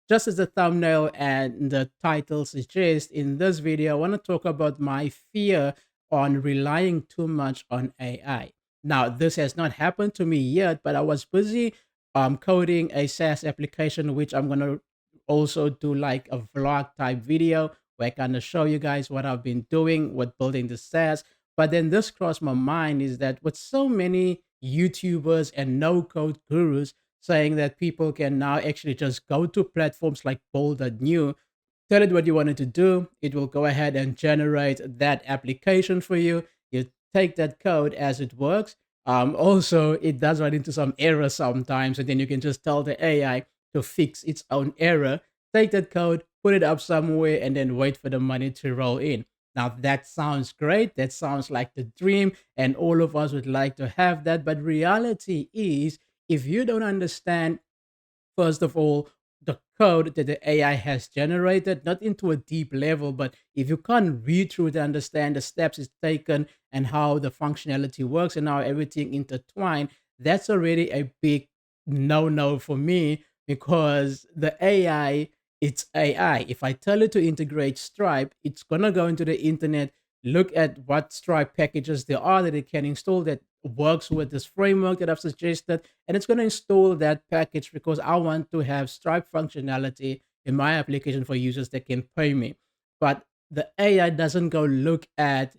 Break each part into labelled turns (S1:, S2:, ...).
S1: just as the thumbnail and the title suggest, in this video, I want to talk about my fear on relying too much on AI. Now, this has not happened to me yet, but I was busy coding a SaaS application, which I'm going to also do like a vlog type video where I kind of show you guys what I've been doing with building the SaaS. But then this crossed my mind is that with so many YouTubers and no code gurus saying that people can now actually just go to platforms like Bolt.new, tell it what you wanted to do. It will go ahead and generate that application for you. You take that code as it works. Also, it does run into some errors sometimes, and then you can just tell the AI to fix its own error. Take that code, put it up somewhere, and then wait for the money to roll in. Now, that sounds great. That sounds like the dream, and all of us would like to have that. But reality is, if you don't understand, first of all, the code that the AI has generated, not into a deep level, but if you can't read through to understand the steps it's taken and how the functionality works and how everything intertwined, that's already a big no for me because the AI, it's AI. If I tell it to integrate Stripe, it's gonna go into the internet, look at what Stripe packages there are that it can install that works with this framework that I've suggested, and it's going to install that package because I want to have Stripe functionality in my application for users that can pay me. But the AI doesn't go look at,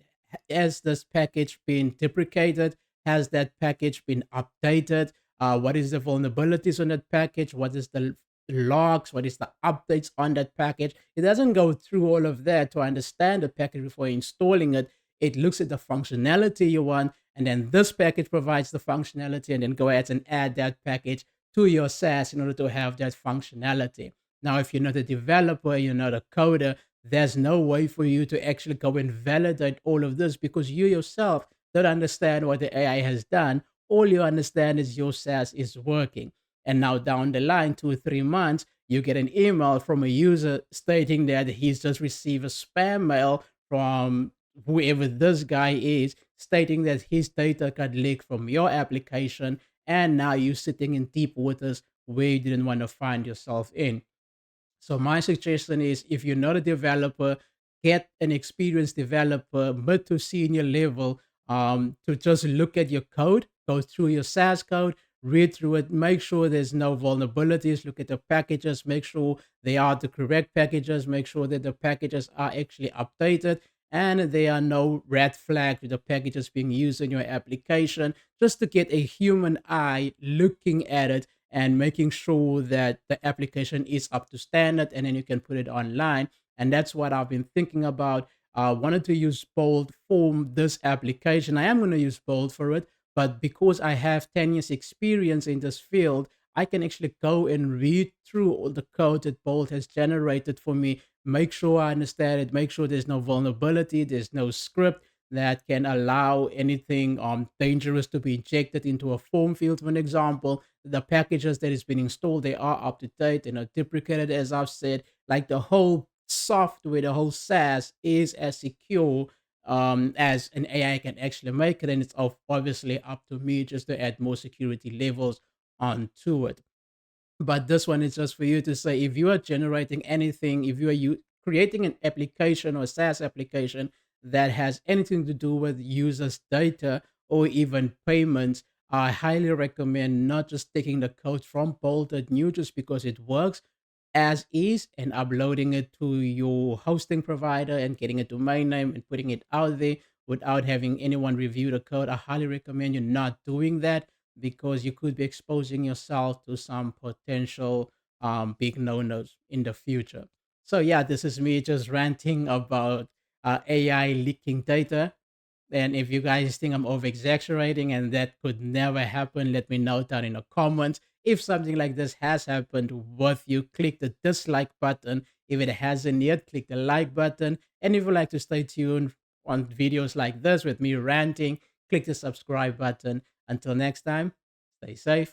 S1: has this package been deprecated? Has that package been updated? What is the vulnerabilities on that package? What is the logs? What is the updates on that package? It doesn't go through all of that to understand the package before installing it. It looks at the functionality you want, and then this package provides the functionality, and then go ahead and add that package to your SaaS in order to have that functionality. Now, if you're not a developer, you're not a coder, there's no way for you to actually go and validate all of this because you yourself don't understand what the AI has done. All you understand is your SaaS is working. And now down the line, 2 or 3 months, you get an email from a user stating that he's just received a spam mail from whoever this guy is, stating that his data got leaked from your application, and now you're sitting in deep waters where you didn't want to find yourself in. So my suggestion is if you're not a developer, get an experienced developer, mid to senior level, to just look at your code, go through your SaaS code, read through it, make sure there's no vulnerabilities, look at the packages, make sure they are the correct packages, make sure that the packages are actually updated and there are no red flags with the packages being used in your application, just to get a human eye looking at it and making sure that the application is up to standard, and then you can put it online. And that's what I've been thinking about. I wanted to use Bolt for this application. I am going to use Bolt for it, but because I have 10 years experience in this field, I can actually go and read through all the code that Bolt has generated for me, make sure I understand it, make sure there's no vulnerability, there's no script that can allow anything dangerous to be injected into a form field, for an example. The packages that has been installed, they are up to date and are deprecated, as I've said. Like the whole software, the whole SaaS is as secure as an AI can actually make it, and it's obviously up to me just to add more security levels onto it. But this one is just for you to say if you are generating anything, if you are creating an application or a SaaS application that has anything to do with users' data or even payments, I highly recommend not just taking the code from Bolt.new just because it works as is and uploading it to your hosting provider and getting a domain name and putting it out there without having anyone review the code. I highly recommend you not doing that because you could be exposing yourself to some potential big no-nos in the future. So yeah, this is me just ranting about AI leaking data. And if you guys think I'm over exaggerating and that could never happen, let me know down in the comments. If something like this has happened with you, click the dislike button. If it hasn't yet, click the like button. And if you'd like to stay tuned on videos like this with me ranting, click the subscribe button. Until next time, stay safe.